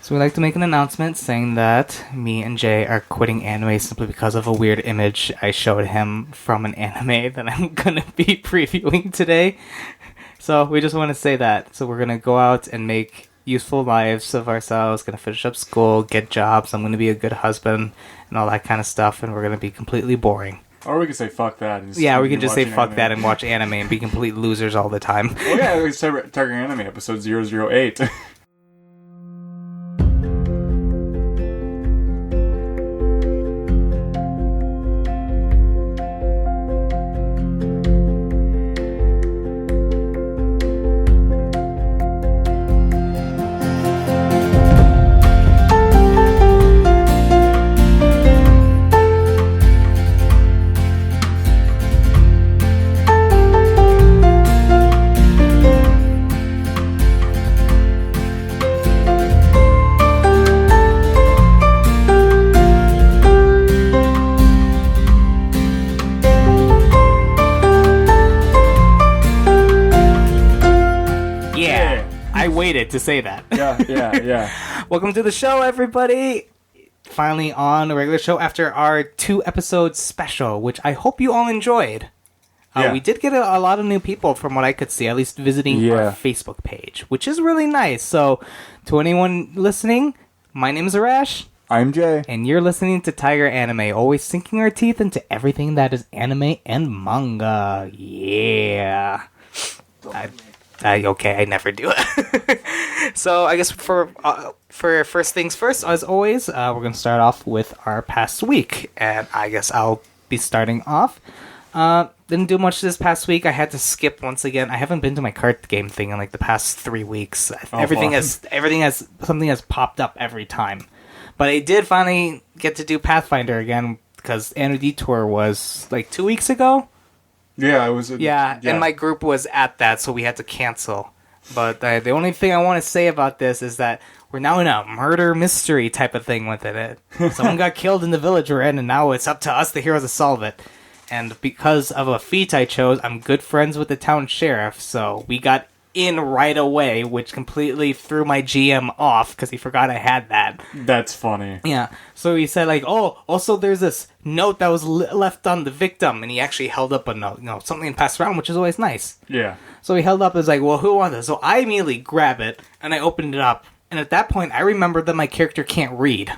So we'd like to make an announcement saying that me and Jay are quitting anime simply because of a weird image I showed him from an anime that I'm going to be previewing today. So we just want to say that. So we're going to go out and make useful lives of ourselves, going to finish up school, get jobs, I'm going to be a good husband, and all that kind of stuff, and we're going to be completely boring. Or we could say fuck that. And yeah, we can just say fuck that and watch anime and be complete losers all the time. Oh yeah, it's Tiger Anime episode 008. To say that. Yeah. Welcome to the show, everybody. Finally on a regular show after our 2-episode special, which I hope you all enjoyed. We did get a lot of new people from what I could see, at least visiting our Facebook page, which is really nice. So, to anyone listening, my name is Arash. I'm Jay. And you're listening to Tiger Anime, always sinking our teeth into everything that is anime and manga. Yeah. Okay, I never do it. So I guess for first things first, as always, we're going to start off with our past week. And I guess I'll be starting off. Didn't do much this past week. I had to skip once again. I haven't been to my card game thing in like the past 3 weeks. Something has popped up every time. But I did finally get to do Pathfinder again because Anno Detour was like 2 weeks ago. Yeah, it was. And my group was at that, so we had to cancel. But the only thing I want to say about this is that we're now in a murder mystery type of thing with it. Someone got killed in the village we're in, and now it's up to us, the heroes, to solve it. And because of a feat I chose, I'm good friends with the town sheriff, so we got in right away, which completely threw my GM off because he forgot I had that. That's funny. Yeah. So he said like, oh, also there's this note that was left on the victim, and he actually held up a note, something passed around, which is always nice. Yeah. So he held up and was like, well, who wants this? So I immediately grab it and I opened it up, and at that point I remembered that my character can't read.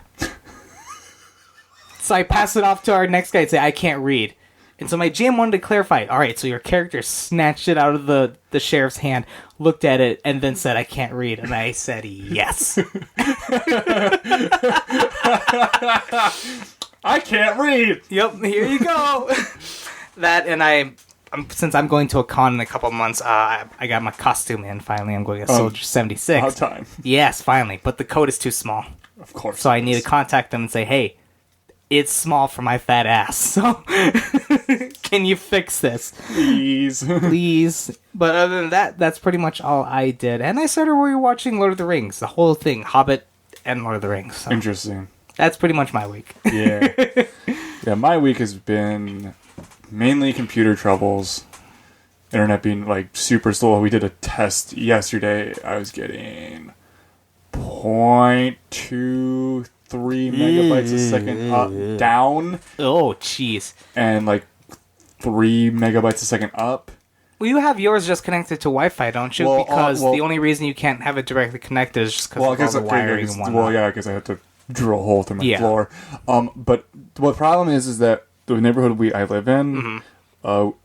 So I pass it off to our next guy and say, I can't read. And so my GM wanted to clarify, all right, so your character snatched it out of the sheriff's hand, looked at it, and then said, I can't read. And I said, yes. I can't read. Yep, here you go. That, and since I'm going to a con in a couple months, I got my costume in, finally. I'm going to Soldier 76. About time. Yes, finally. But the code is too small. Of course. So I need to contact them and say, hey, it's small for my fat ass, so can you fix this? Please. Please. But other than that, that's pretty much all I did. And I started rewatching Lord of the Rings, the whole thing, Hobbit and Lord of the Rings. So interesting. That's pretty much my week. Yeah. Yeah, my week has been mainly computer troubles. Internet being like super slow. We did a test yesterday. I was getting 0.23 megabytes a second down. Oh, jeez. And like 3 megabytes a second up. Well, you have yours just connected to Wi-Fi, don't you? Because the only reason you can't have it directly connected is just because of all the wiring and whatnot. Well, yeah, because I have to drill a hole through my floor. But the problem is that the neighborhood I live in,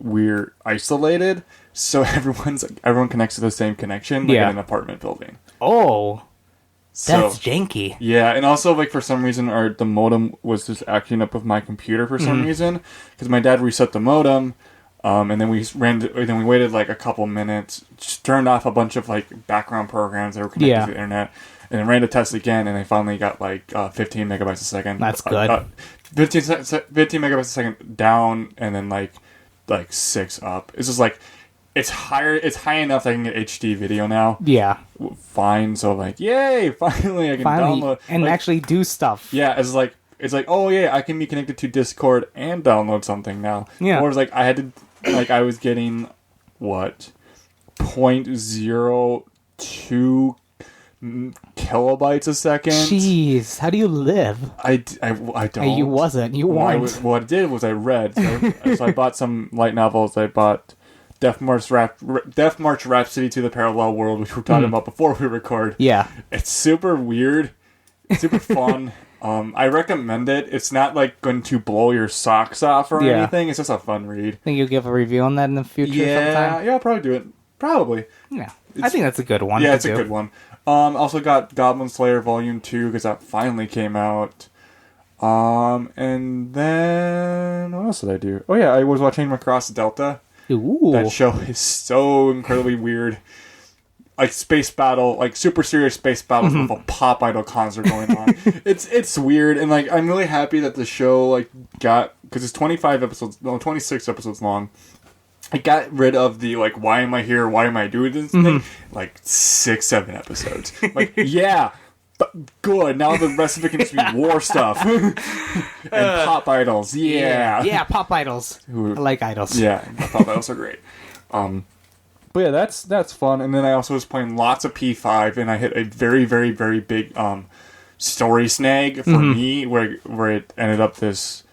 we're isolated, so everyone connects to the same connection, like in an apartment building. Oh. That's janky. Yeah, and also, like, for some reason, the modem was just acting up with my computer for some reason, because my dad reset the modem, and then we waited, like, a couple minutes, just turned off a bunch of, like, background programs that were connected to the internet, and then ran the test again, and they finally got, like, 15 megabytes a second. That's good. 15 megabytes a second down, and then, like 6 up. It's just, like... It's high enough that I can get HD video now. Yeah. Fine. So like, yay! Finally, I can download and actually do stuff. Yeah, it's like, oh yeah, I can be connected to Discord and download something now. Yeah. Or it's like I was getting what 0.02 kilobytes a second. Jeez, how do you live? I don't. Hey, you wasn't. You weren't. What I did was I read. So I bought some light novels. I bought Death March Rhapsody to the Parallel World, which we were talking about before we record. Yeah. It's super weird. It's super fun. I recommend it. It's not like going to blow your socks off or anything. It's just a fun read. Think you'll give a review on that in the future sometime? Yeah, I'll probably do it. Probably. Yeah. I think that's a good one. Yeah, it's a good one. Also got Goblin Slayer Volume 2 because that finally came out. And then what else did I do? Oh yeah, I was watching Macross Delta. Ooh. That show is so incredibly weird. Like space battle, like super serious space battles with a pop idol concert going on. It's weird, and like I'm really happy that the show like got, because it's 26 episodes long. I got rid of the like, why am I here? Why am I doing this thing? Like 6-7 episodes. Like yeah. But good. Now the rest of it can just be war stuff and pop idols. Yeah, pop idols. I like idols. Yeah, pop idols are great. But yeah, that's fun. And then I also was playing lots of P5, and I hit a very, very, very big story snag for me, where it ended up this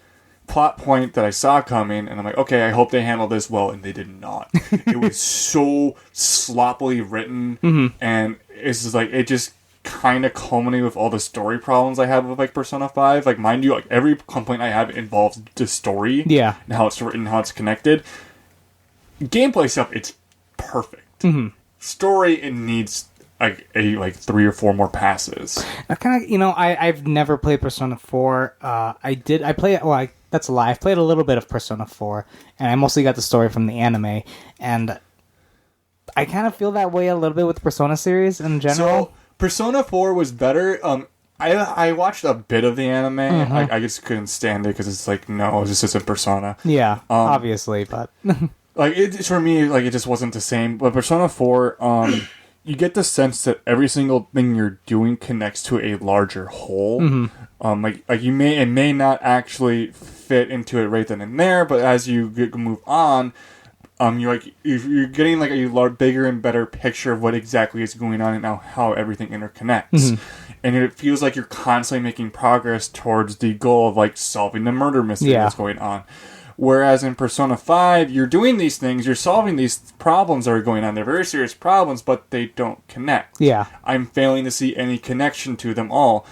plot point that I saw coming, and I'm like, okay, I hope they handle this well, and they did not. It was so sloppily written, and it's just like it just kind of culminated with all the story problems I have with like Persona 5. Like, mind you, like every complaint I have involves the story, and how it's written, how it's connected. Gameplay stuff, it's perfect. Story, it needs like 3 or 4 more passes. I kind of, I've never played Persona 4. That's a lie. I've played a little bit of Persona 4, and I mostly got the story from the anime, and I kind of feel that way a little bit with the Persona series in general. So, Persona 4 was better. I watched a bit of the anime. I just couldn't stand it because it's like, no, this isn't Persona. Yeah, obviously, but like it's for me, like it just wasn't the same. But Persona 4, you get the sense that every single thing you're doing connects to a larger whole. Like it may not actually fit into it right then and there, but as you move on, you're getting like a bigger and better picture of what exactly is going on and how everything interconnects. And it feels like you're constantly making progress towards the goal of like solving the murder mystery that's going on. Whereas in Persona 5, you're doing these things, you're solving these problems that are going on. They're very serious problems, but they don't connect. Yeah. I'm failing to see any connection to them all.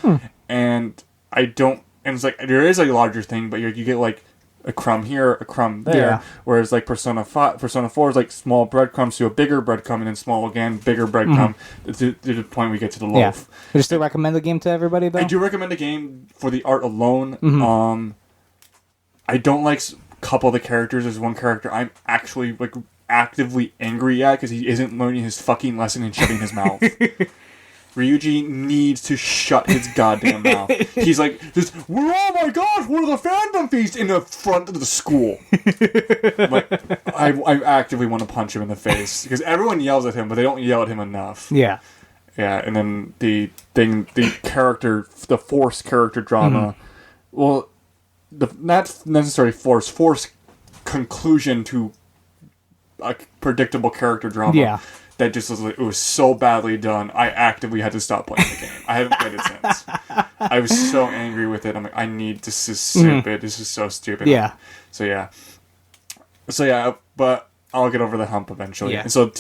And I don't... And it's like, there is a larger thing, but you get like a crumb here, a crumb there. Yeah. Whereas like Persona 4 is like small breadcrumbs to a bigger breadcrumb, and then small again, bigger breadcrumb, to the point we get to the loaf. Yeah. Would you still recommend the game to everybody, though? I do recommend the game for the art alone. I don't like a couple of the characters. There's one character I'm actually like actively angry at because he isn't learning his fucking lesson and shutting his mouth. Ryuji needs to shut his goddamn mouth. He's like, oh my gosh, we're the Phantom Feast in the front of the school. Like, I actively want to punch him in the face because everyone yells at him, but they don't yell at him enough. Yeah. Yeah, and then the forced character drama, well, not necessarily forced conclusion to a predictable character drama. Yeah. That just was like, it was so badly done. I actively had to stop playing the game. I haven't played it since. I was so angry with it. I'm like, this is stupid. This is so stupid. Yeah. So yeah, but I'll get over the hump eventually. Yeah. And so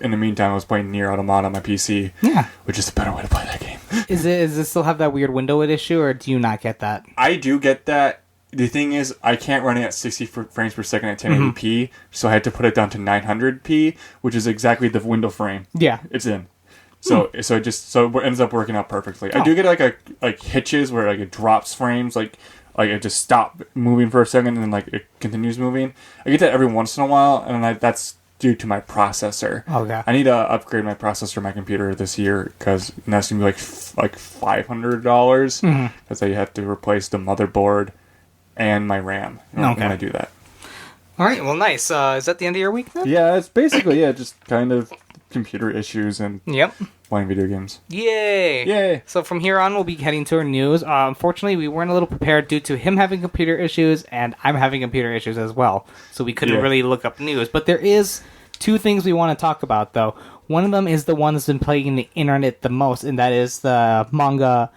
in the meantime, I was playing Nier Automata on my PC. Yeah. Which is a better way to play that game. Does it still have that weird windowed issue, or do you not get that? I do get that. The thing is, I can't run it at 60 frames per second at 1080p, so I had to put it down to 900p, which is exactly the window frame. Yeah, it's in. So it ends up working out perfectly. I do get like hitches where like it drops frames, like it just stopped moving for a second and then like it continues moving. I get that every once in a while, and that's due to my processor. Okay. I need to upgrade my processor on my computer this year because that's gonna be like $500 because I have to replace the motherboard and my RAM when I do that. All right, well, nice. Is that the end of your week then? Yeah, it's basically, just kind of computer issues and playing video games. Yay! So from here on, we'll be heading to our news. Unfortunately, we weren't a little prepared due to him having computer issues and I'm having computer issues as well. So we couldn't really look up news. But there is 2 things we want to talk about, though. One of them is the one that's been plaguing the internet the most, and that is the manga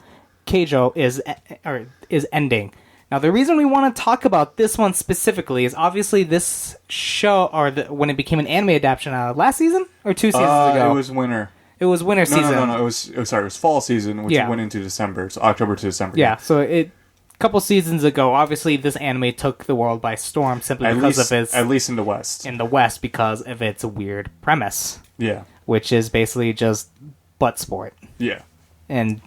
Keijo is ending. Now, the reason we want to talk about this one specifically is obviously this show, when it became an anime adaptation last season or 2 seasons ago. It was winter. It was winter season. No. It was fall season, which went into December, so October to December. Yeah, so a couple seasons ago, obviously this anime took the world by storm simply because of its... At least in the West. In the West, because of its weird premise. Yeah. Which is basically just butt sport. Yeah. And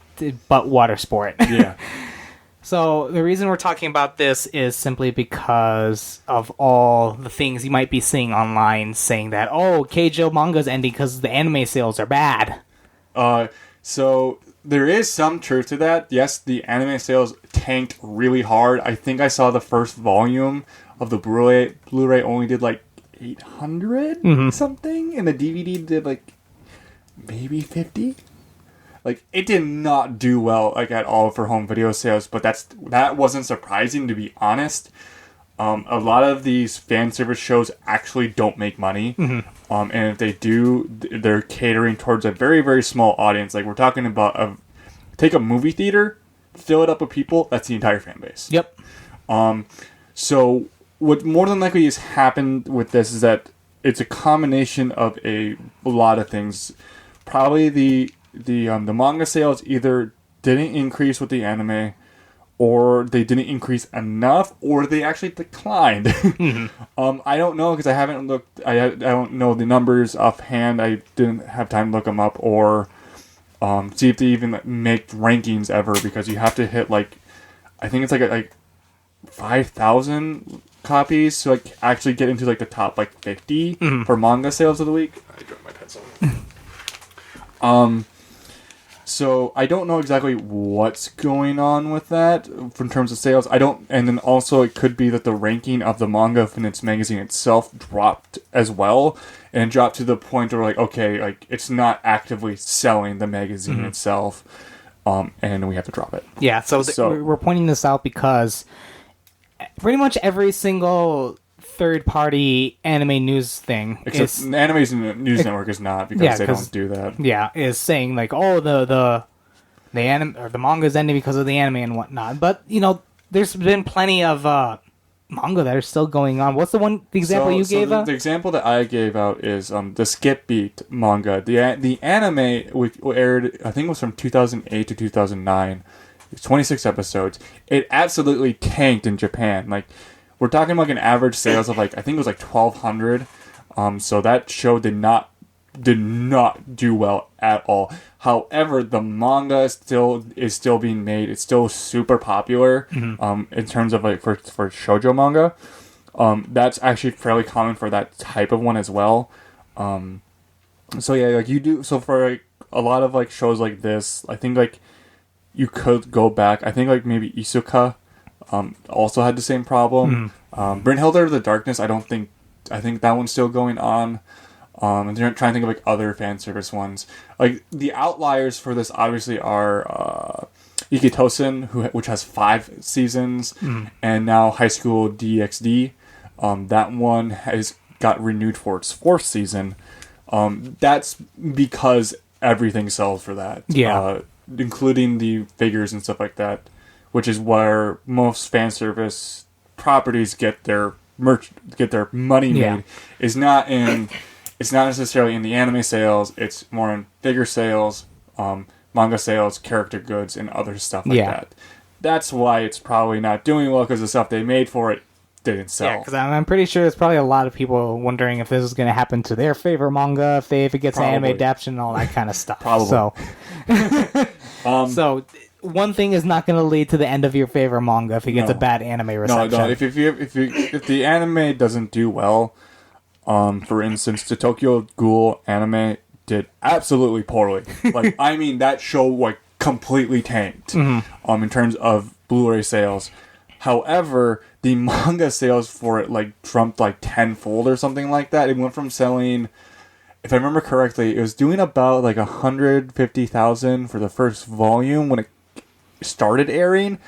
butt water sport. Yeah. So the reason we're talking about this is simply because of all the things you might be seeing online saying that, Keijo manga's ending because the anime sales are bad. So there is some truth to that. Yes, the anime sales tanked really hard. I think I saw the first volume of the Blu-ray only did like 800 something, and the DVD did like maybe 50. Like, it did not do well, like, at all for home video sales, but that wasn't surprising, to be honest. A lot of these fan service shows actually don't make money. And if they do, they're catering towards a very, very small audience. Like, we're talking about, take a movie theater, fill it up with people, that's the entire fan base. Yep. So, what more than likely has happened with this is that it's a combination of a lot of things. Probably the manga sales either didn't increase with the anime, or they didn't increase enough, or they actually declined. I don't know, because I haven't looked. I don't know the numbers offhand. I didn't have time to look them up, or see if they even make rankings ever, because you have to hit I think it's like 5,000 copies to actually get into the top 50 for manga sales of the week. I dropped my pencil. So I don't know exactly what's going on with that in terms of sales. And then also it could be that the ranking of the manga from its magazine itself dropped as well, and dropped to the point where it's not actively selling the magazine itself, and we have to drop it. Yeah, so we're pointing this out because pretty much every single third-party anime news thing, except the Anime's News Network is not, because they don't do that. Yeah, is saying the anime or the manga's ending because of the anime and whatnot. But there's been plenty of manga that are still going on. What's the example you gave out? The example that I gave out is the Skip Beat manga. The anime aired, I think it was from 2008 to 2009. It's 26 episodes. It absolutely tanked in Japan. We're talking an average sales of I think it was 1,200. So that show did not do well at all. However, the manga is still being made. It's still super popular. In terms of for shoujo manga, that's actually fairly common for that type of one as well. So yeah, you do. So for a lot of shows like this, I think you could go back. I think maybe Isuka. Also had the same problem. Brynhilde of the Darkness, I think that one's still going on. And they're trying to think of other fan service ones. The outliers for this obviously are Ikitosen, which has 5 seasons, and now High School DxD. That one has got renewed for its 4th season. That's because everything sells for that. Yeah. Including the figures and stuff like that, which is where most fan service properties get their money made. It's not necessarily in the anime sales. It's more in figure sales, manga sales, character goods, and other stuff like that. That's why it's probably not doing well, because the stuff they made for it didn't sell. Yeah, because I'm pretty sure there's probably a lot of people wondering if this is going to happen to their favorite manga, if it gets an anime adaptation and all that kind of stuff. Probably. So one thing is not going to lead to the end of your favorite manga if it gets a bad anime reception. No. If the anime doesn't do well, for instance, the Tokyo Ghoul anime did absolutely poorly. That show completely tanked. In terms of Blu-ray sales. However, the manga sales for it trumped tenfold or something like that. It went from selling, if I remember correctly, it was doing about 150,000 for the first volume when it started airing.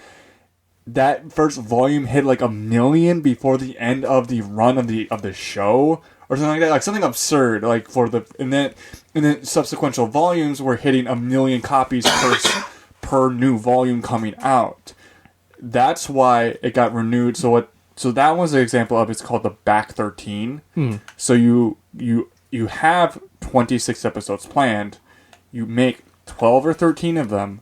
That first volume hit 1 million before the end of the run of the show, or something like that, like something absurd, like and then subsequent volumes were hitting 1 million copies per new volume coming out. That's why it got renewed. So that was an example of, it's called the back 13. So you have 26 episodes planned, you make 12 or 13 of them,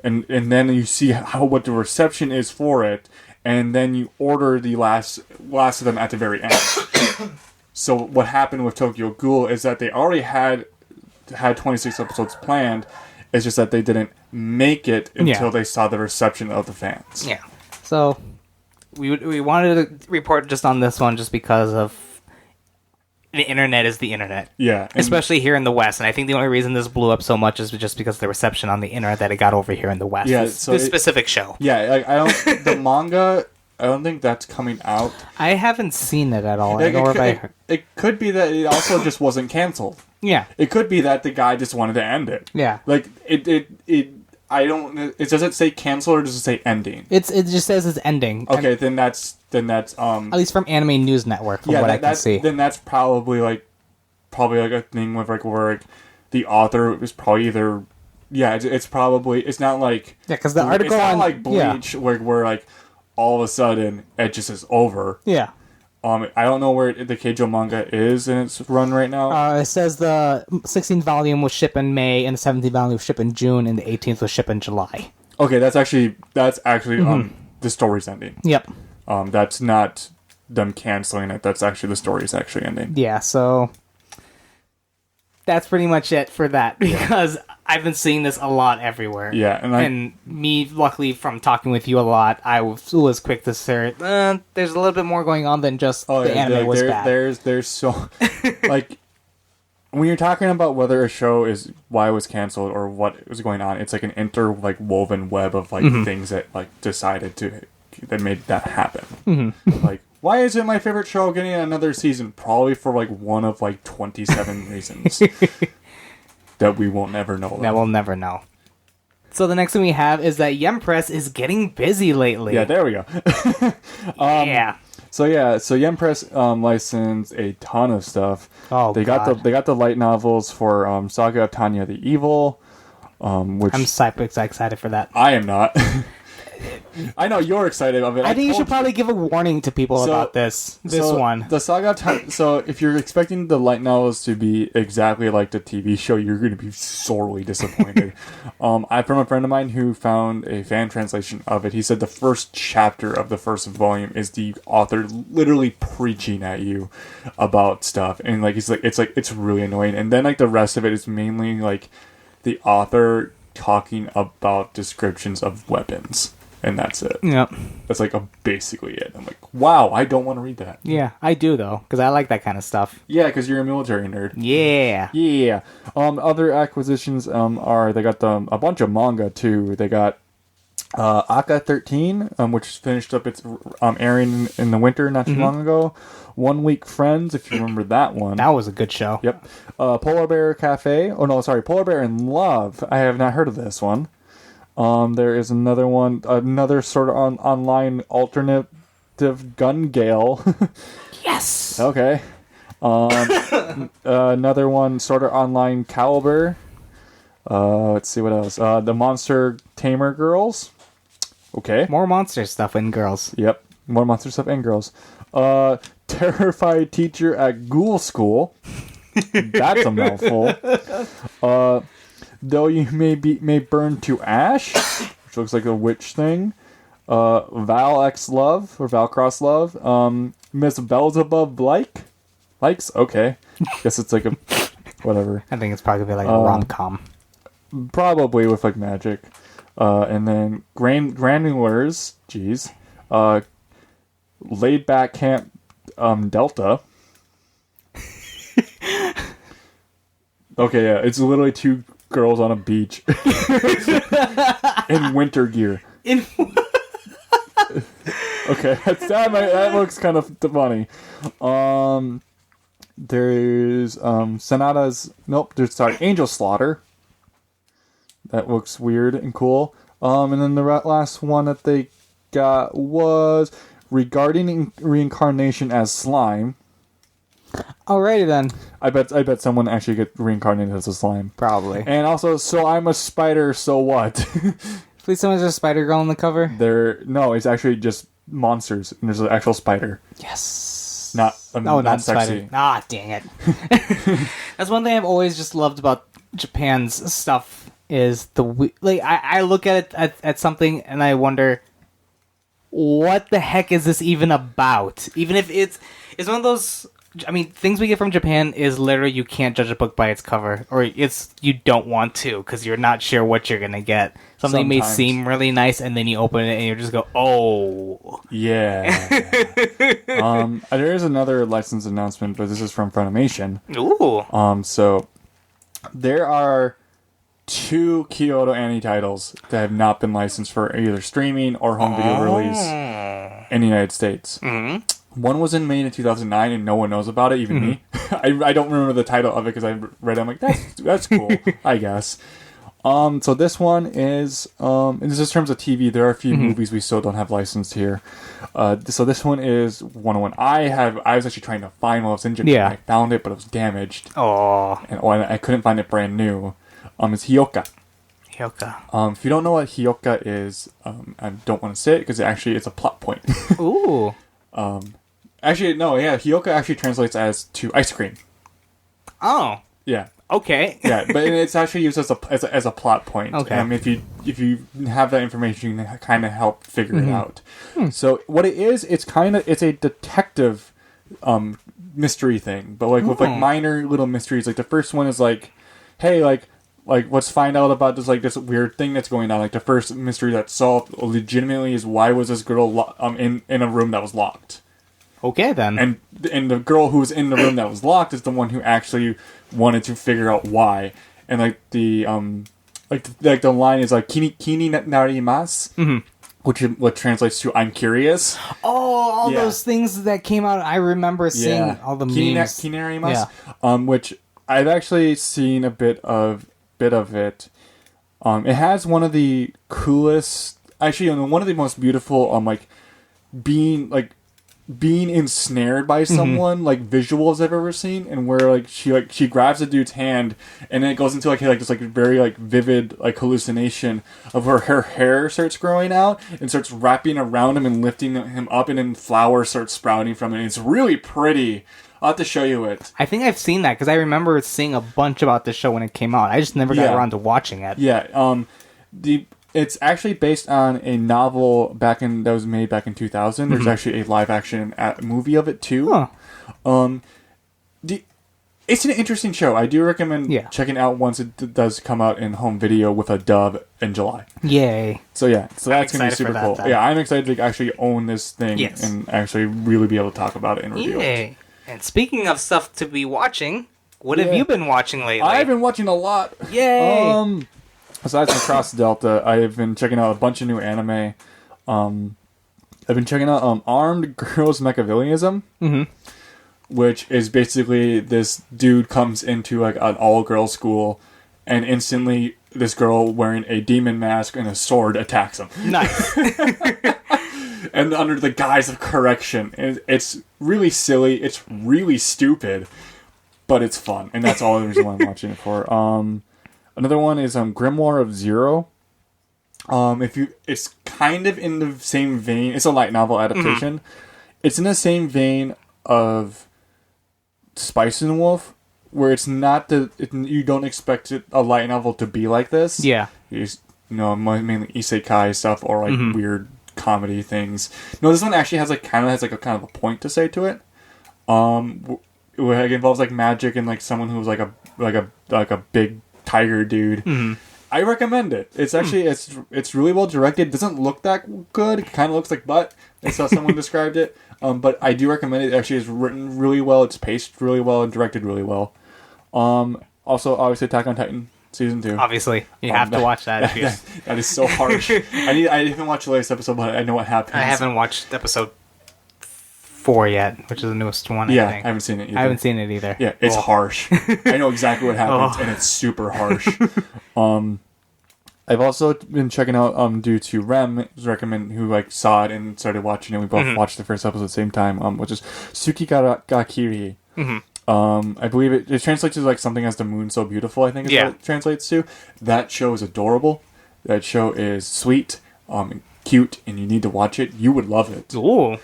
and then you see what the reception is for it, and then you order the last of them at the very end. So what happened with Tokyo Ghoul is that they already had 26 episodes planned. It's just that they didn't make it until they saw the reception of the fans. Yeah. So we wanted to report just on this one just because of the internet is the internet. Yeah. Especially here in the West. And I think the only reason this blew up so much is just because of the reception on the internet that it got over here in the West. Yeah, this specific show. Yeah, the manga, I don't think that's coming out. I haven't seen it at all. It could be that it also just wasn't canceled. Yeah. It could be that the guy just wanted to end it. Yeah. Like, does it say cancel or does it say ending? It just says it's ending. Okay, then that's at least from Anime News Network, from what I can see. Then that's probably like a thing with like where like the author is probably either it's not like because the article it's not like Bleach where like all of a sudden it just is over. Yeah. I don't know where the Keijo manga is in its run right now. It says the 16th volume will ship in May, and the 17th volume will ship in June, and the 18th will ship in July. Okay, that's actually the story's ending. Yep. That's not them canceling it. That's actually the story's actually ending. Yeah, so that's pretty much it for that, because I've been seeing this a lot everywhere. Yeah, and me, luckily, from talking with you a lot, I was quick to say, there's a little bit more going on than just the anime was bad. There's so like when you're talking about whether a show is why it was canceled or what was going on, it's like an woven web of like things that like that made that happen. Like, why isn't my favorite show getting another season? Probably for like one of like 27 reasons that we will never know. That we'll never know. So the next thing we have is that Yem Press is getting busy lately. Yeah, there we go. Yeah. So Yem Press licensed a ton of stuff. Oh, they got the light novels for Saga of Tanya the Evil, which I'm super excited for that. I am not. I know you're excited of it. I think you should probably give a warning to people about this one. The Saga of Tanya. So if you're expecting the light novels to be exactly like the TV show, you're going to be sorely disappointed. From a friend of mine who found a fan translation of it, he said the first chapter of the first volume is the author literally preaching at you about stuff, and like it's really annoying. And then like the rest of it is mainly like the author talking about descriptions of weapons. And that's it. Yep. That's like basically it. I'm like, wow, I don't want to read that. Yeah, I do though, because I like that kind of stuff. Yeah, because you're a military nerd. Yeah. Yeah. Other acquisitions are they got a bunch of manga too. They got Aka 13, which finished up its airing in the winter not too long ago. 1 Week Friends, if you remember that one. That was a good show. Yep. Polar Bear Cafe. Oh no, sorry, Polar Bear in Love. I have not heard of this one. There is another one, another sort of online alternative Gun Gale. Yes! Okay. Another one, sort of online Caliber. Let's see what else. The Monster Tamer Girls. Okay. More monster stuff and girls. Yep. More monster stuff and girls. Terrified Teacher at Ghoul School. That's a mouthful. Though You May Burn to Ash, which looks like a witch thing. Val X Love, or Val Cross Love. Miss Beelzebub Likes? Okay. Guess it's like a... whatever. I think it's probably going to be like a rom-com. Probably with like magic. And then Granulars, geez. Laid Back Camp Delta. Okay, yeah, it's literally two girls on a beach in winter gear. Okay, that looks kind of funny. There's Angel Slaughter. That looks weird and cool. And then the last one that they got was Regarding Reincarnation as Slime. Alrighty then. I bet someone actually get reincarnated as a slime. Probably. And also, so I'm a spider, so what? Please tell me there's a spider girl on the cover. No, it's actually just monsters, and there's an actual spider. Yes. Not Spider. sexy. Ah, dang it. That's one thing I've always just loved about Japan's stuff is I look at it at something and I wonder, what the heck is this even about? Even if it's one of those. I mean, things we get from Japan is literally you can't judge a book by its cover, or you don't want to because you're not sure what you're gonna get. Something may seem really nice, and then you open it and you just go, "Oh, yeah." There is another license announcement, but this is from Funimation. Ooh. So there are 2 Kyoto anime titles that have not been licensed for either streaming or home video release in the United States. Mm-hmm. One was in May in 2009, and no one knows about it, even me. I don't remember the title of it because I read it. I'm like, that's cool, I guess. So this one is, in just terms of TV, there are a few movies we still don't have licensed here. So this one is 101. I was actually trying to find one. I was in Japan. Yeah. I found it, but it was damaged. Oh. And I couldn't find it brand new. It's Hyoka. Hyoka. If you don't know what Hyoka is, I don't want to say it because it's a plot point. Ooh. Actually, no, yeah, Hyoka actually translates as to ice cream. Oh. Yeah. Okay. Yeah, but it's actually used as a plot point. Okay. If you have that information, you can kind of help figure it out. So what it is, it's a detective mystery thing, but with minor little mysteries. Like the first one is like, hey, like let's find out about this weird thing that's going on. Like the first mystery that's solved legitimately is why was this girl in a room that was locked. Okay, then. And the girl who was in the room that was locked is the one who actually wanted to figure out why. And the line is like kini narimasu, which translates to I'm curious. Oh, all those things that came out. I remember seeing all the memes. Kini narimasu, which I've actually seen a bit of it. It has one of the coolest, actually one of the most beautiful being ensnared by someone visuals I've ever seen, and where she grabs a dude's hand and then it goes into this very vivid hallucination of where her hair starts growing out and starts wrapping around him and lifting him up, and then flowers start sprouting from it. And it's really pretty. I'll have to show you it. I think I've seen that because I remember seeing a bunch about this show when it came out. I just never got around to watching it. Yeah. It's actually based on a novel that was made back in 2000. There's actually a live action movie of it too. Huh. It's an interesting show. I do recommend checking it out once it does come out in home video with a dub in July. Yay. So that's going to be super cool. Then. Yeah, I'm excited to actually own this thing and actually really be able to talk about it and review it. And speaking of stuff to be watching, what have you been watching lately? I've been watching a lot. Yay! Aside from Cross Delta, I've been checking out a bunch of new anime. I've been checking out Armed Girls Mechavillianism, which is basically this dude comes into an all-girls school, and instantly this girl wearing a demon mask and a sword attacks him. Nice. And under the guise of correction. It's really silly. It's really stupid. But it's fun. And that's all the reason why I'm watching it for. Another one is Grimoire of Zero. It's kind of in the same vein. It's a light novel adaptation. It's in the same vein of Spice and Wolf, where it's not you don't expect a light novel to be like this. Yeah. Mainly isekai stuff or weird comedy things. No, this one actually has a kind of a point to say to it. It involves magic and someone who's like a big tiger dude. I recommend it. It's actually it's really well directed. It doesn't look that good. It kind of looks like butt. That's how someone described it. But I do recommend it. It actually is written really well. It's paced really well and directed really well. Also, obviously, Attack on Titan season 2. Obviously, you have to watch that. That is so harsh. I didn't watch the latest episode, but I know what happens. I haven't watched episode 4 yet, which is the newest one. Yeah, I think. I haven't seen it either. I haven't seen it either. Yeah, it's harsh. I know exactly what happens, and it's super harsh. I've also been checking out due to Rem's recommend, who saw it and started watching it. We both watched the first episode at the same time, which is Tsukigakiri. I believe it translates to like something as the moon so beautiful, I think is what it translates to. That show is adorable. That show is sweet, cute, and you need to watch it. You would love it. Ooh.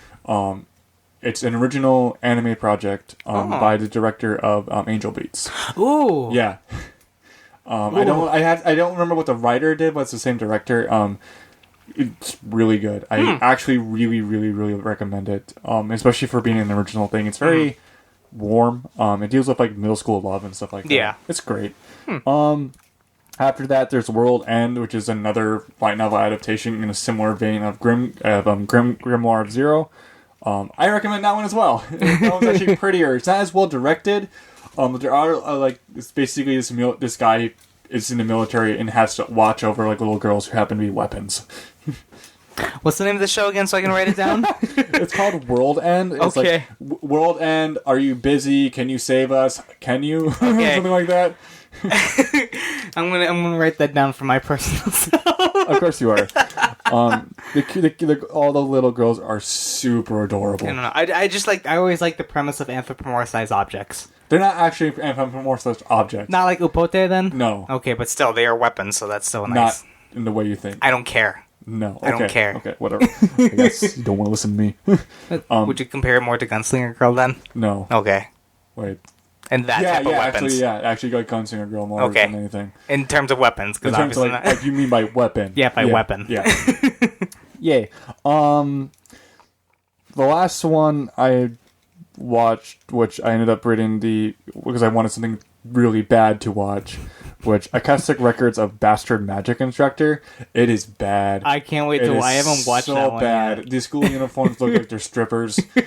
It's an original anime project by the director of Angel Beats. Ooh. Yeah. I don't remember what the writer did, but it's the same director. It's really good. I actually really, really, really recommend it. Especially for being an original thing. It's very warm. It deals with like middle school love and stuff like that. Yeah. It's great. After that, there's World End, which is another light novel adaptation in a similar vein of Grimoire of Zero. I recommend that one as well. That one's actually prettier. It's not as well directed. But there are it's basically this guy is in the military and has to watch over like little girls who happen to be weapons. What's the name of the show again so I can write it down? It's called World End. It's okay. Like, World End, are you busy? Can you save us? Can you? Okay. Something like that. I'm gonna write that down for my personal self. Of course you are. All the little girls are super adorable. I don't know. I always like the premise of anthropomorphized objects. They're not actually anthropomorphized objects. Not like Upote then? No. Okay, but still, they are weapons, so that's still nice. Not in the way you think. I don't care. No. I don't care. Okay, whatever. I guess you don't want to listen to me. Would you compare it more to Gunslinger Girl then? No. Okay. Wait. And that type of weapons. Actually like Gunslinger Girl more than anything. In terms of weapons, because obviously like you mean by weapon. Yeah, by weapon. Yeah. Yay. The last one I watched, which I ended up reading because I wanted something really bad to watch, which Acoustic Records of Bastard Magic Instructor. It is bad. I can't wait till I haven't watched that one bad. yet. The school uniforms look like they're strippers. It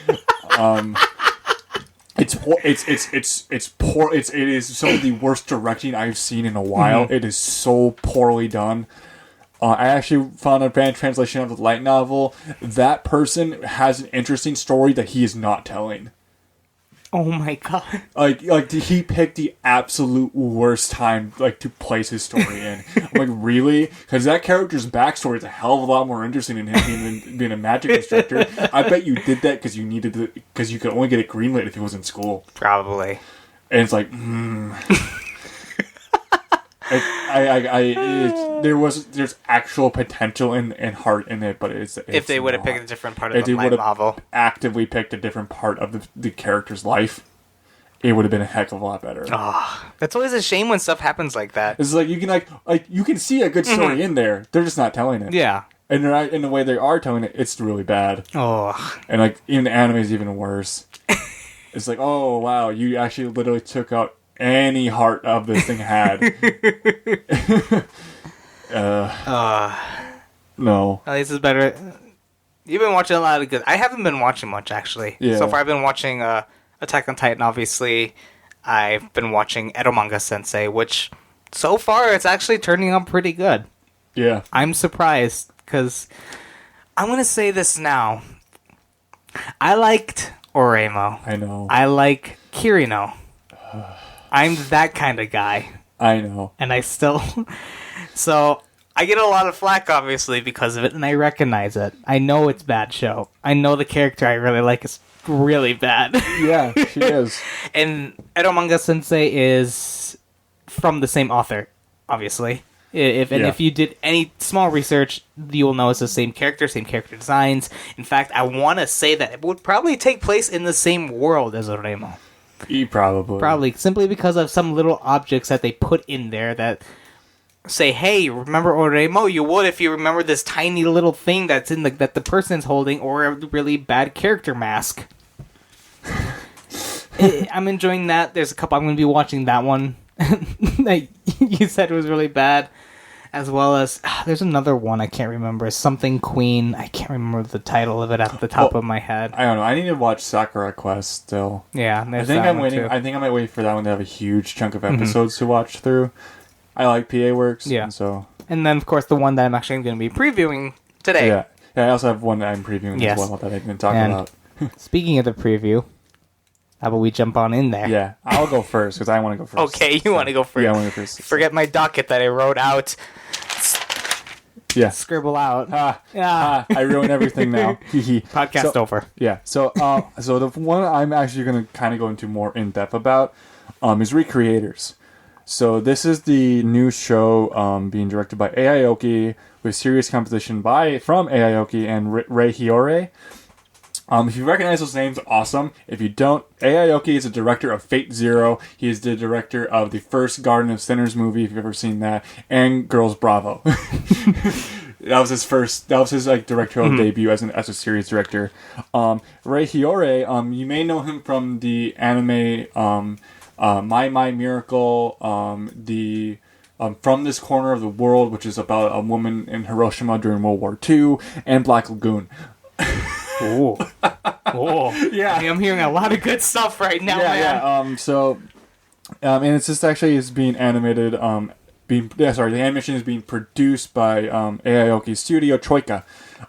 is some of the worst directing I've seen in a while. It is so poorly done. I actually found a bad translation of the light novel. That person has an interesting story that he is not telling. Oh my god! Like he picked the absolute worst time to place his story in. I'm like, really? Because that character's backstory is a hell of a lot more interesting than him being a magic instructor. I bet you did that because because you could only get it greenlit if he was in school. Probably. And it's like, there's actual potential and heart in it, but it's if they would have picked a different part of the light novel, actively picked a different part of the character's life, it would have been a heck of a lot better. Oh, that's always a shame when stuff happens like that. It's like you can see a good story in there, they're just not telling it. Yeah, and in the way they are telling it, it's really bad. Oh, and even the anime is even worse. It's like, oh wow, you actually literally took out any heart of this thing had. No. At least it's better. You've been watching a lot of good. I haven't been watching much actually. Yeah. So far, I've been watching Attack on Titan. Obviously, I've been watching Eromanga Sensei, which so far it's actually turning out pretty good. Yeah. I'm surprised because I'm gonna say this now. I liked Oremo. I know. I like Kirino. I'm that kind of guy. I know. And I still... So, I get a lot of flack, obviously, because of it, and I recognize it. I know it's bad show. I know the character I really like is really bad. Yeah, she is. And Eromanga Sensei is from the same author, obviously. If you did any small research, you'll know it's the same character designs. In fact, I want to say that it would probably take place in the same world as Oremo. Probably simply because of some little objects that they put in there that say, "Hey, remember Oremo? You would if you remember this tiny little thing that's in that the person's holding, or a really bad character mask." I'm enjoying that. There's a couple. I'm going to be watching that one. You said it was really bad, as well as there's another one I can't remember. Something Queen. I can't remember the title of it at the top of my head. I don't know. I need to watch Sakura Quest still. Yeah, I think I'm waiting. I think I might wait for that one to have a huge chunk of episodes to watch through. I like PA Works. Yeah. And then of course the one that I'm actually going to be previewing today. Yeah. I also have one that I'm previewing as well that I didn't talk about. Speaking of the preview, how about we jump on in there? Yeah, I'll go first because I want to go first. Okay, you want to go first. Yeah, I want to go first. Forget my docket that I wrote out. Yeah. scribble out. I ruin everything now. Podcast over. Yeah. So the one I'm actually going to kind of go into more in depth about is Recreators. So this is the new show being directed by Aoki with serious composition from Aoki and Rei Hiore. If you recognize those names, awesome. If you don't, Aoki is the director of Fate Zero. He is the director of the first Garden of Sinners movie, if you've ever seen that, and Girls Bravo. That was his like directorial debut as a series director. Rei Hiore, you may know him from the anime My Miracle, From This Corner of the World, which is about a woman in Hiroshima during World War II, and Black Lagoon. Oh, yeah! I'm hearing a lot of good stuff right now, man. Yeah. And it's just actually is being animated. The animation is being produced by Aoki's studio Troika.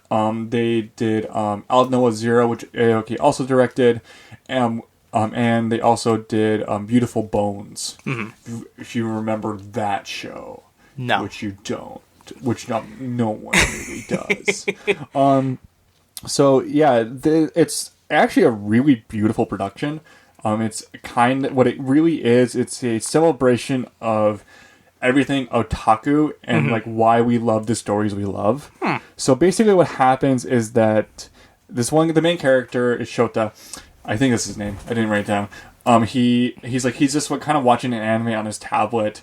They did Al Noah Zero, which Aoki also directed, and they also did Beautiful Bones. Mm-hmm. If you remember that show, no, which you don't, which no one really does. So yeah, it's actually a really beautiful production. It's what it really is. It's a celebration of everything otaku and like why we love the stories we love. So basically, what happens is that the main character is Shota. I think that's his name. I didn't write it down. He's just kind of watching an anime on his tablet,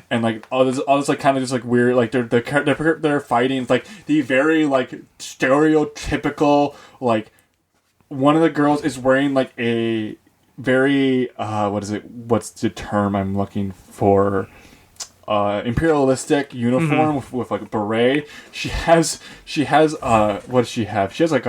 and like all this like kind of just like weird, like they're fighting. It's like the very like stereotypical, like one of the girls is wearing like a very what's the term I'm looking for, imperialistic uniform with like a beret. She has what does she have? She has like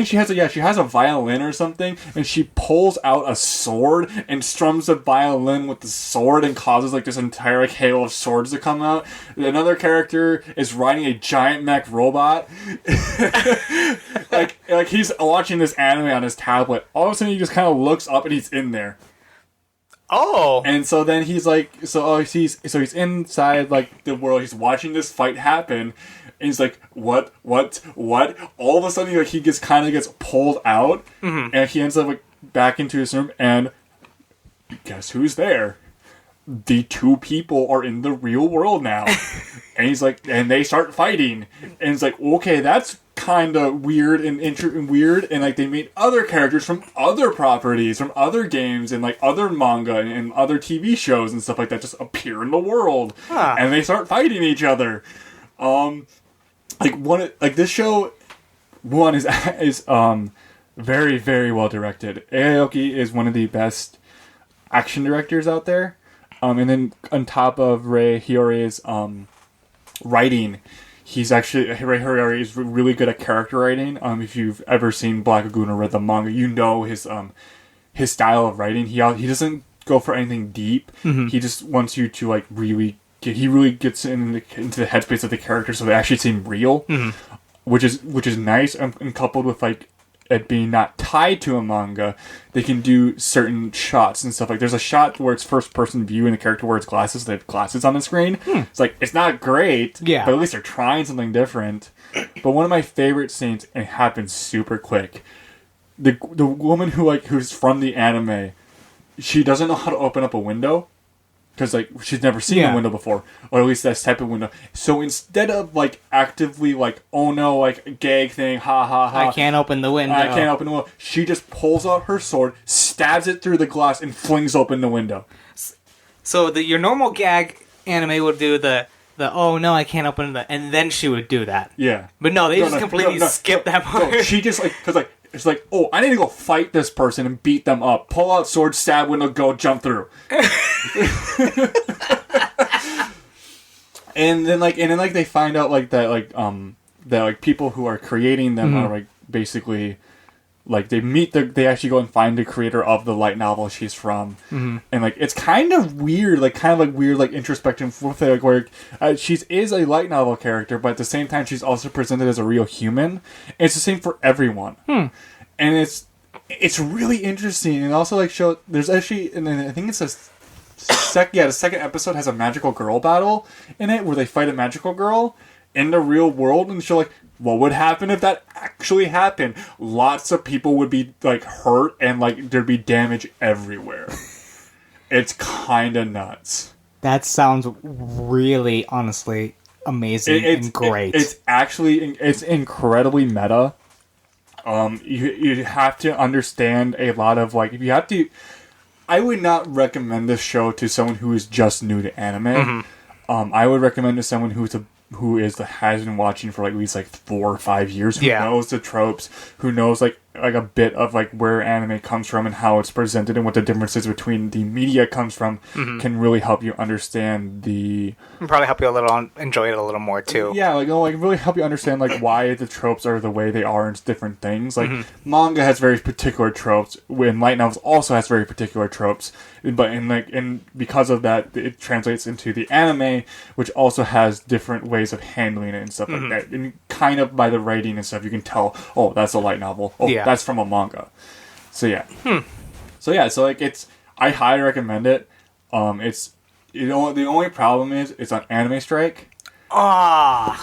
she has a violin or something, and she pulls out a sword and strums the violin with the sword and causes like this entire like hail of swords to come out. Another character is riding a giant mech robot. like he's watching this anime on his tablet. All of a sudden he just kind of looks up and he's in there. Oh. And so then he's like, he's inside like the world. He's watching this fight happen. And he's like, what? All of a sudden, he gets pulled out, and he ends up like back into his room. And guess who's there? The two people are in the real world now. And he's like, and they start fighting. And it's like, okay, that's kind of weird and weird. And like they meet other characters from other properties, from other games, and like other manga and other TV shows and stuff like that just appear in the world, and they start fighting each other. This show is very, very well directed. Aoki is one of the best action directors out there. And then on top of Rei Hiore's writing, Rei Hiore is really good at character writing. If you've ever seen Black Lagoon or read the manga, you know his style of writing. He doesn't go for anything deep. He just wants you to like really. He really gets into the headspace of the characters, so they actually seem real, which is nice. And coupled with like it being not tied to a manga, they can do certain shots and stuff. Like there's a shot where it's first person view and the character wears glasses. They have glasses on the screen. It's like it's not great, but at least they're trying something different. But one of my favorite scenes, and it happens super quick. The woman who's from the anime, she doesn't know how to open up a window. Because, like, she's never seen a window before. Or at least that type of window. So instead of, like, actively, like, oh no, like, gag thing, ha ha ha. I can't open the window. She just pulls out her sword, stabs it through the glass, and flings open the window. So your normal gag anime would do the oh no, I can't open the... And then she would do that. Yeah. But no, they completely skip that part. No, she just, like... Because, like... It's like, oh, I need to go fight this person and beat them up. Pull out sword, stab window, go, jump through. and then they find out that people who are creating them are like basically like they actually go and find the creator of the light novel she's from, and like it's kind of weird, like introspective with it, like where she is a light novel character, but at the same time she's also presented as a real human. And it's the same for everyone, and it's really interesting. And also like there's actually, and then I think it's the second episode has a magical girl battle in it where they fight a magical girl. in the real world and show, like, what would happen if that actually happened? Lots of people would be, like, hurt and, like, there'd be damage everywhere. It's kind of nuts. That sounds really, honestly, amazing and great. It's actually, it's incredibly meta. You have to understand a lot of, like, you have to... I would not recommend this show to someone who is just new to anime. I would recommend to someone has been watching for, like, at least, like, 4 or 5 years, who knows the tropes, who knows, like a bit of, like, where anime comes from and how it's presented and what the differences between the media comes from, can really help you understand the... And probably help you enjoy it a little more, too. Yeah, like, really help you understand, like, why the tropes are the way they are and different things. Like, manga has very particular tropes, when light novels also has very particular tropes, but because of that, it translates into the anime, which also has different ways of handling it and stuff like that. And kind of by the writing and stuff, you can tell, oh, that's a light novel. Oh, that's from a manga. So yeah. So like, I highly recommend it. The only problem is it's on Anime Strike. And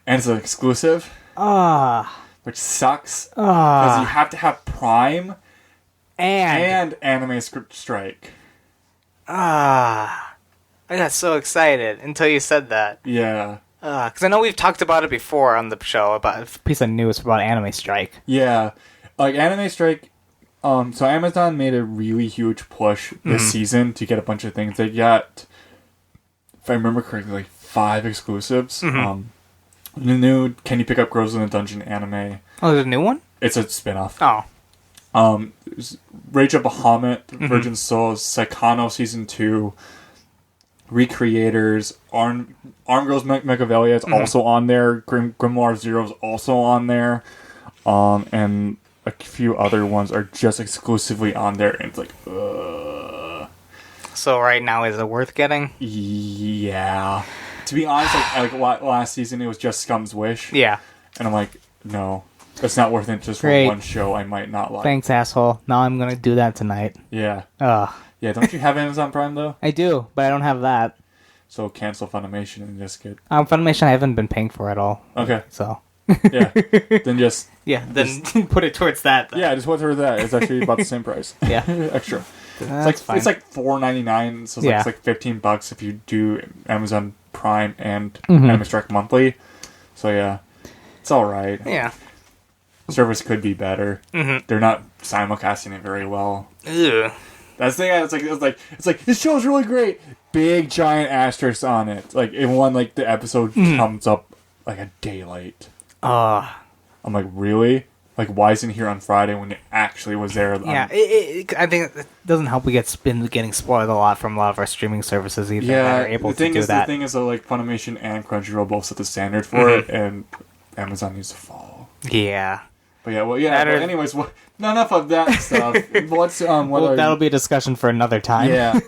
it's an exclusive. Which sucks. Because you have to have Prime and Anime Strike. I got so excited until you said that. Yeah. Because I know we've talked about it before on the show, about a piece of news about Anime Strike. Yeah. Like, Anime Strike... so Amazon made a really huge push this season to get a bunch of things. They got, if I remember correctly, like 5 exclusives. The new Can You Pick Up Girls in the Dungeon anime. Oh, there's a new one? It's a spin-off. Oh. Rage of Bahamut, Virgin Souls, Saikano Season 2, Recreators, Arm Girls Megavelia is also on there. Grimoire Zero is also on there. And a few other ones are just exclusively on there, and it's like, So right now, is it worth getting? Yeah. To be honest, like last season, it was just Scum's Wish. Yeah. And I'm like, no, it's not worth it just Great. for one show I might not like. Thanks, asshole. Now I'm gonna do that tonight. Yeah. Ugh. Yeah, don't you have Amazon Prime, though? I do, but I don't have that. So cancel Funimation and just get... Funimation I haven't been paying for at all. Okay. So... Yeah. Then just... Yeah, then put it towards that. Then. Yeah, just put it towards that. It's actually about the same price. Yeah. Extra. That's fine. It's like $4.99, so it's like $15 if you do Amazon Prime and Anime Strike monthly. So yeah, it's all right. Yeah. Service could be better. They're not simulcasting it very well. Ew. That's the thing. It's like this show's really great. Big giant asterisk on it. Like in one, like the episode comes up like a day late. I'm like, really? Like, why isn't it here on Friday when it actually was there? Yeah, I think it doesn't help we been getting spoiled a lot from a lot of our streaming services either. Yeah, that are able to do that. The thing is, like, Funimation and Crunchyroll both set the standard for it, and Amazon needs to follow. Yeah. But yeah, well, yeah. But anyways, enough of that stuff. That'll be a discussion for another time. Yeah,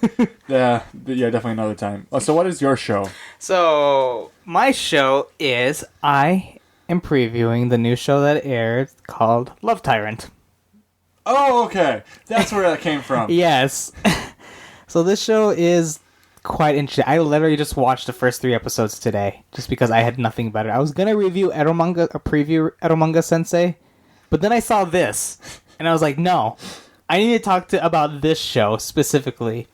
definitely another time. So, what is your show? So, my show is am previewing the new show that aired called Love Tyrant. Oh, okay. That's where that came from. Yes. So this show is quite interesting. I literally just watched the first 3 episodes today, just because I had nothing better. I was going to preview Eromanga Sensei, but then I saw this, and I was like, no, I need to talk about this show specifically.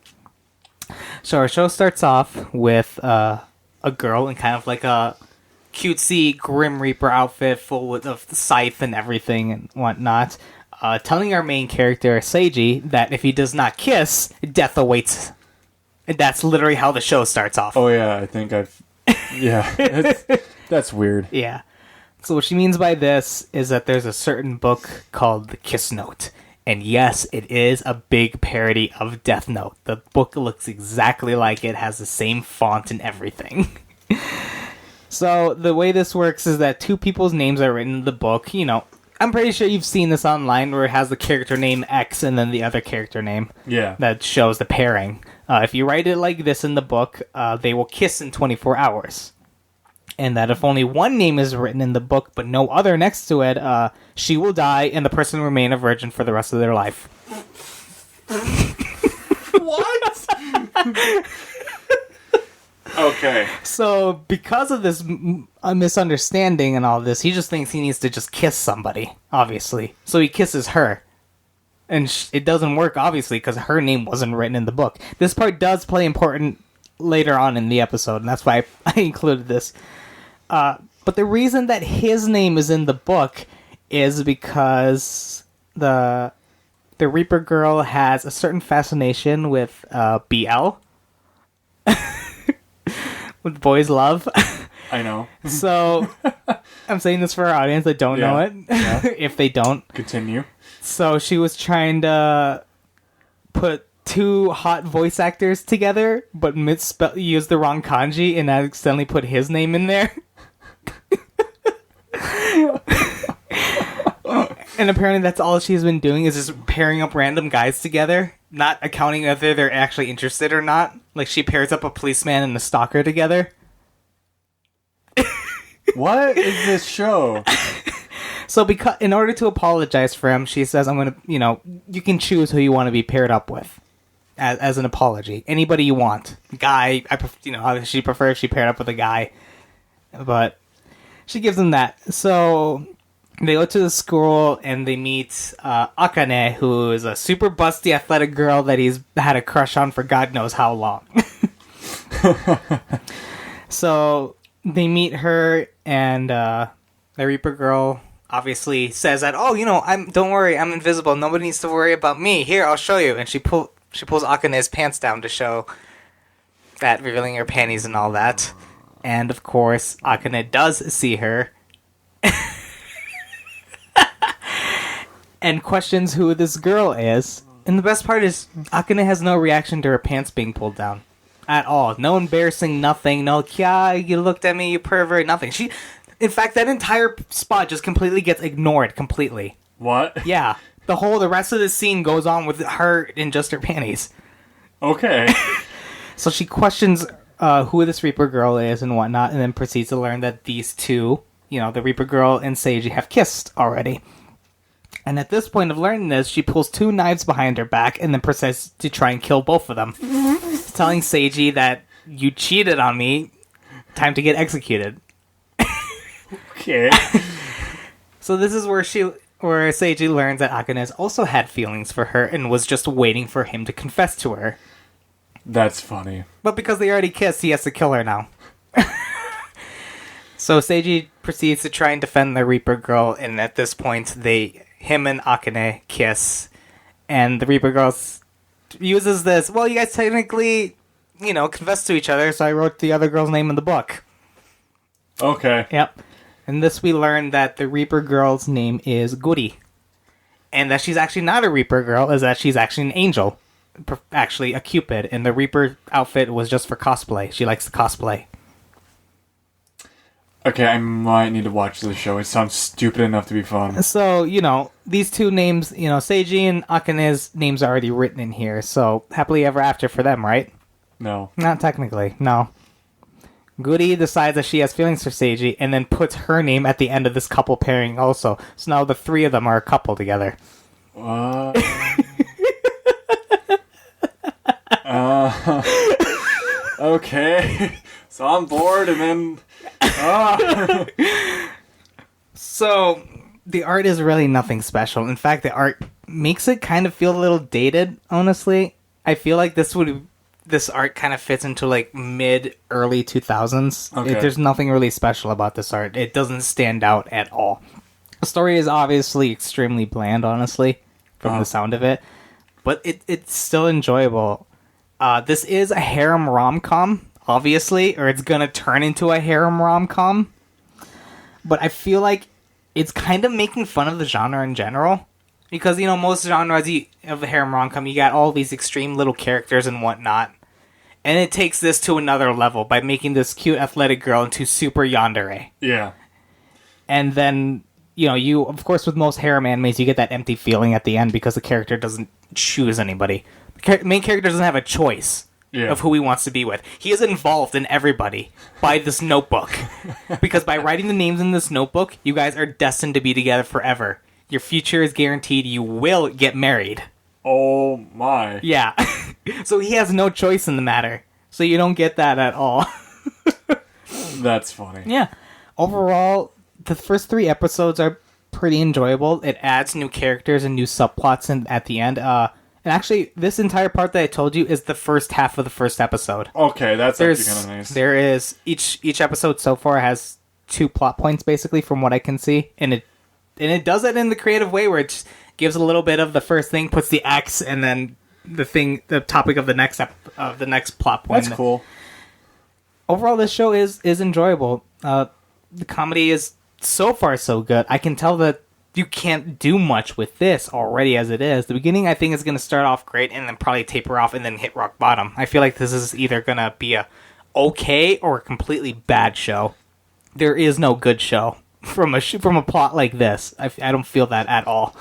So our show starts off with a girl in kind of like a cutesy Grim Reaper outfit full of scythe and everything and whatnot, telling our main character, Seiji, that if he does not kiss, death awaits. And that's literally how the show starts off. Oh, yeah, I think yeah, that's weird. Yeah. So what she means by this is that there's a certain book called The Kiss Note. And yes, it is a big parody of Death Note. The book looks exactly like it, has the same font and everything. So, the way this works is that 2 people's names are written in the book. You know, I'm pretty sure you've seen this online where it has the character name X and then the other character name. Yeah. That shows the pairing. If you write it like this in the book, they will kiss in 24 hours. And that if only one name is written in the book but no other next to it, she will die and the person will remain a virgin for the rest of their life. What? Okay. So because of this misunderstanding and all this, he just thinks he needs to just kiss somebody, obviously. So he kisses her. And it doesn't work, obviously, because her name wasn't written in the book. This part does play important later on in the episode, and that's why I included this. But the reason that his name is in the book is because the Reaper girl has a certain fascination with BL. With boys' love. I know. So, I'm saying this for our audience that don't know it. Yeah. If they don't. Continue. So, she was trying to put two hot voice actors together, but used the wrong kanji and accidentally put his name in there. And apparently that's all she's been doing is just pairing up random guys together, not accounting whether they're actually interested or not. Like, she pairs up a policeman and a stalker together. What is this show? So, in order to apologize for him, she says, I'm going to, you can choose who you want to be paired up with as an apology. Anybody you want. Guy, she prefers if she paired up with a guy. But she gives him that. So they go to the school and they meet Akane, who is a super busty athletic girl that he's had a crush on for God knows how long. So they meet her, and the Reaper girl obviously says that, don't worry, I'm invisible. Nobody needs to worry about me. Here, I'll show you. And she pulls Akane's pants down to show that, revealing her panties and all that. And of course, Akane does see her. And questions who this girl is. And the best part is, Akane has no reaction to her pants being pulled down. At all. No embarrassing nothing. No, kya, you looked at me, you pervert, nothing. In fact, that entire spot just completely gets ignored, completely. What? Yeah. The rest of the scene goes on with her in just her panties. Okay. So she questions who this Reaper girl is and whatnot, and then proceeds to learn that these two, the Reaper girl and Seiji, have kissed already. And at this point of learning this, she pulls two knives behind her back and then proceeds to try and kill both of them. Telling Seiji that, you cheated on me, time to get executed. Okay. So this is where Seiji learns that Akane also had feelings for her and was just waiting for him to confess to her. That's funny. But because they already kissed, he has to kill her now. So Seiji proceeds to try and defend the Reaper girl, and at this point, him and Akane kiss, and the Reaper girl uses this, well, you guys technically, confessed to each other, so I wrote the other girl's name in the book. Okay. Yep. And this we learn that the Reaper girl's name is Guri. And that she's actually not a Reaper girl, is that she's actually an angel. Actually, a Cupid, and the Reaper outfit was just for cosplay. She likes to cosplay. Okay, I might need to watch this show. It sounds stupid enough to be fun. So, these two names, Seiji and Akane's names are already written in here, so happily ever after for them, right? No. Not technically, no. Guri decides that she has feelings for Seiji, and then puts her name at the end of this couple pairing also. So now the three of them are a couple together. Okay. So I'm bored, and then... So, the art is really nothing special. In fact, the art makes it kind of feel a little dated, honestly. I feel like this art kind of fits into, mid-early 2000s. Okay. There's nothing really special about this art. It doesn't stand out at all. The story is obviously extremely bland, honestly, from the sound of it. But it's still enjoyable. This is a harem rom-com, obviously, or it's gonna turn into a harem rom-com. But I feel like it's kind of making fun of the genre in general. Because, most genres of the harem rom-com, you got all these extreme little characters and whatnot. And it takes this to another level by making this cute athletic girl into super yandere. Yeah. And then, you, of course, with most harem animes, you get that empty feeling at the end because the character doesn't choose anybody. The main character doesn't have a choice. Yeah. Of who he wants to be with. He is involved in everybody by this notebook. Because by writing the names in this notebook, you guys are destined to be together forever. Your future is guaranteed. You will get married. Oh my. Yeah. So he has no choice in the matter. So you don't get that at all. That's funny. Yeah. Overall, the first 3 episodes are pretty enjoyable. It adds new characters and new subplots at the end. And actually, this entire part that I told you is the first half of the first episode. Okay, that's actually kind of nice. There is each episode so far has 2 plot points basically, from what I can see, and it does it in the creative way where it just gives a little bit of the first thing, puts the X, and then the topic of the next plot point. That's cool. Overall, this show is enjoyable. The comedy is so far so good. I can tell that you can't do much with this already as it is. The beginning, I think, is going to start off great and then probably taper off and then hit rock bottom. I feel like this is either going to be a okay or a completely bad show. There is no good show from a plot like this. I don't feel that at all.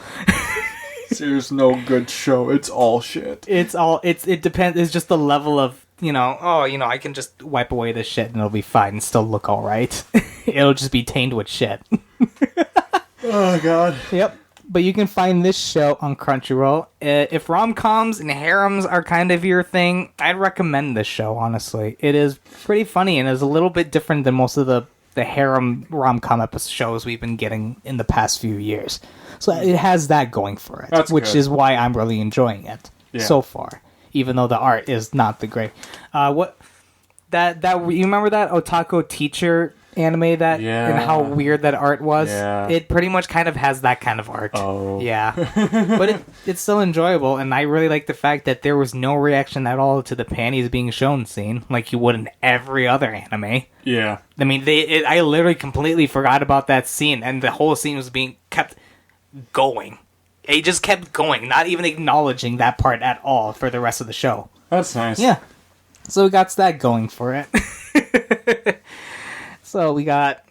There's no good show. It's all shit. It depends. It's just the level of, I can just wipe away this shit and it'll be fine and still look all right. It'll just be tainted with shit. Oh, God. Yep. But you can find this show on Crunchyroll. If rom-coms and harems are kind of your thing, I'd recommend this show, honestly. It is pretty funny and is a little bit different than most of the harem rom-com shows we've been getting in the past few years. So it has that going for it, which is why I'm really enjoying it so far, even though the art is not the great. You remember that Otaku teacher anime and how weird that art was? Yeah. It pretty much kind of has that kind of art. Oh. Yeah. But it's still enjoyable, and I really like the fact that there was no reaction at all to the panties being shown scene, like you would in every other anime. Yeah. I mean, I literally completely forgot about that scene, and the whole scene was being kept going. It just kept going, not even acknowledging that part at all for the rest of the show. That's nice. Yeah. So we got that going for it. So we got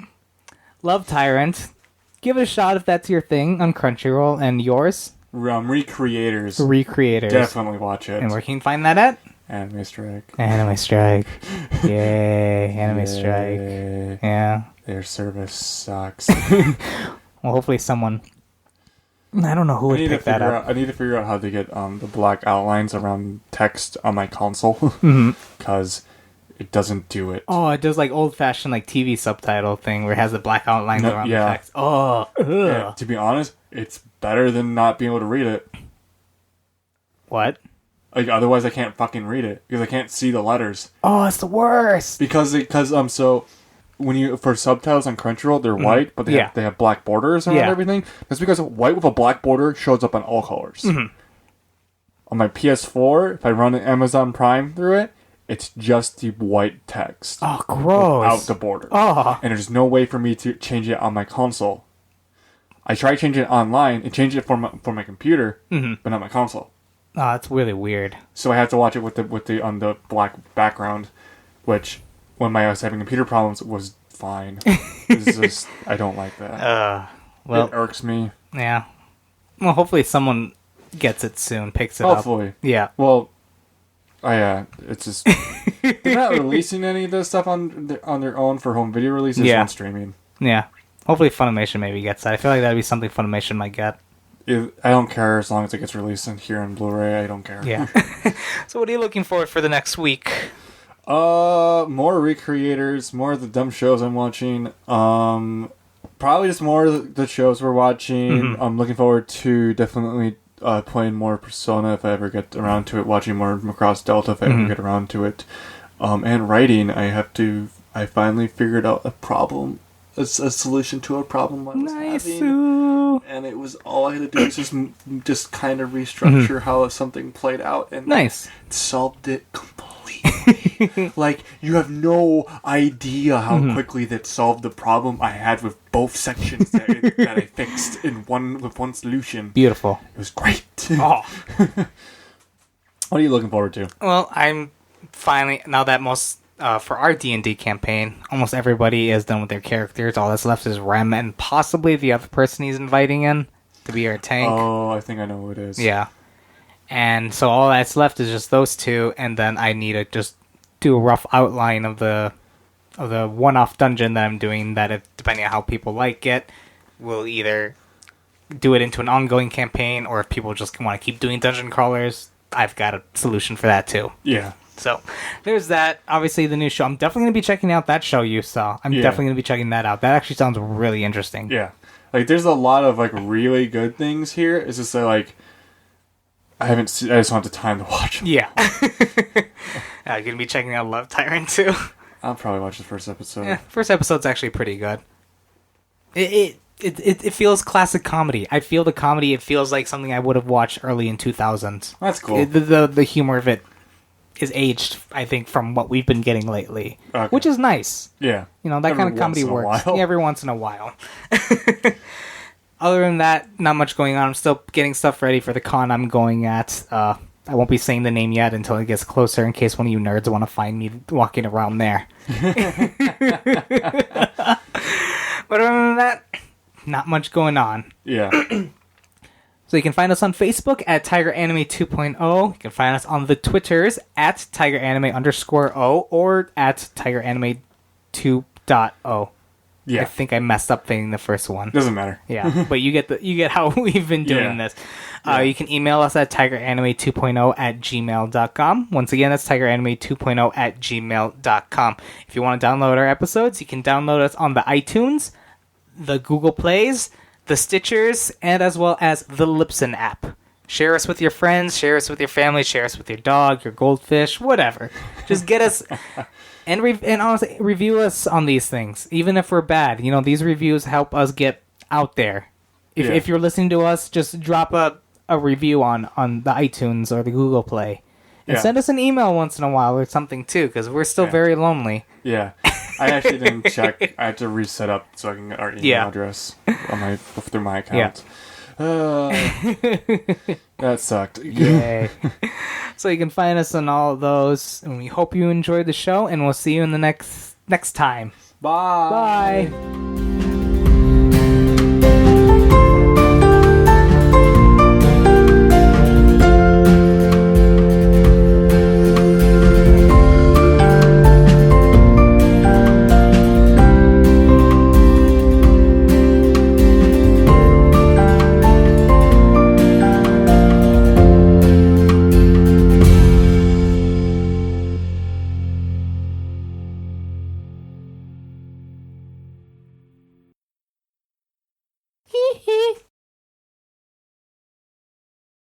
Love Tyrant. Give it a shot if that's your thing on Crunchyroll. And yours? Recreators. Definitely watch it. And where can you find that at? Anime Strike. Anime Strike. Yay. Anime Strike. Yeah. Their service sucks. Well, hopefully someone... I don't know who would pick that up. I need to figure out how to get the black outlines around text on my console. Because it doesn't do it. Oh, it does like old-fashioned like TV subtitle thing where it has the black outlines around the text. Oh, yeah, to be honest, it's better than not being able to read it. What? Like, otherwise I can't fucking read it because I can't see the letters. Oh, it's the worst. Because so when you for subtitles on Crunchyroll, they're white, but they have black borders around everything. That's because white with a black border shows up on all colors. On my PS4, if I run an Amazon Prime through it, it's just the white text. Oh, gross. Without the border. Oh. And there's no way for me to change it on my console. I tried changing it online and changed it for my computer, but not my console. Oh, that's really weird. So I have to watch it with the on the black background, which when I was having computer problems was fine. It's just I don't like that. Well, it irks me. Yeah. Well, hopefully someone gets it soon, picks it up. Hopefully. Yeah. Well, it's just they're not releasing any of this stuff on their own for home video releases on streaming. Yeah. Hopefully Funimation maybe gets that. I feel like that'd be something Funimation might get. I don't care as long as it gets released here on Blu-ray. I don't care. Yeah. So what are you looking forward for the next week? More recreators, more of the dumb shows I'm watching. Probably just more of the shows we're watching. I'm looking forward to definitely playing more Persona if I ever get around to it. Watching more Macross Delta if I ever get around to it. And writing, I finally figured out a problem. A solution to a problem I was having, and it was all I had to do was just kind of restructure how something played out, and it solved it completely. Like, you have no idea how quickly that solved the problem I had with both sections that I fixed with one solution. Beautiful. It was great. Oh. What are you looking forward to? Well, I'm finally, now that for our D&D campaign, almost everybody is done with their characters. All that's left is Rem and possibly the other person he's inviting in to be our tank. Oh, I think I know who it is. Yeah. And so all that's left is just those two, and then I need to just do a rough outline of the one-off dungeon that I'm doing that, depending on how people like it, we'll either do it into an ongoing campaign, or if people just want to keep doing dungeon crawlers, I've got a solution for that too. Yeah. So there's that. Obviously, the new show. I'm definitely going to be checking out that show you saw. I'm definitely going to be checking that out. That actually sounds really interesting. Yeah. Like, there's a lot of, like, really good things here. It's just that, like, I just don't have the time to watch them. Yeah. You're going to be checking out Love Tyrant, too. I'll probably watch the first episode. Yeah, first episode's actually pretty good. It feels classic comedy. I feel the comedy. It feels like something I would have watched early in 2000s. That's cool. The humor of it is aged, I think, from what we've been getting lately, which is nice. Yeah. You know, that kind of comedy works. Yeah, every once in a while. Other than that, not much going on. I'm still getting stuff ready for the con I'm going at. I won't be saying the name yet until it gets closer, in case one of you nerds want to find me walking around there. But other than that, not much going on. Yeah. So you can find us on Facebook at Tiger Anime 2.0. You can find us on the Twitters at Tiger Anime _O or at Tiger Anime 2.0. Yeah. I think I messed up saying the first one. Doesn't matter. Yeah, but you get how we've been doing this. You can email us at tigeranime2.0 at gmail.com. Once again, that's tigeranime2.0 at gmail.com. If you want to download our episodes, you can download us on the iTunes, the Google Plays, the Stitchers, and as well as the Libsyn app. Share us with your friends, share us with your family, share us with your dog, your goldfish, whatever. Just get us... And honestly, review us on these things, even if we're bad. You know, these reviews help us get out there. If you're listening to us, just drop a review on the iTunes or the Google Play. And send us an email once in a while or something, too, because we're still very lonely. Yeah. I actually didn't check. I had to reset up so I can get our email address on through my account. That sucked. Yay. So you can find us on all of those, and we hope you enjoyed the show, and we'll see you in the next time. Bye. Bye.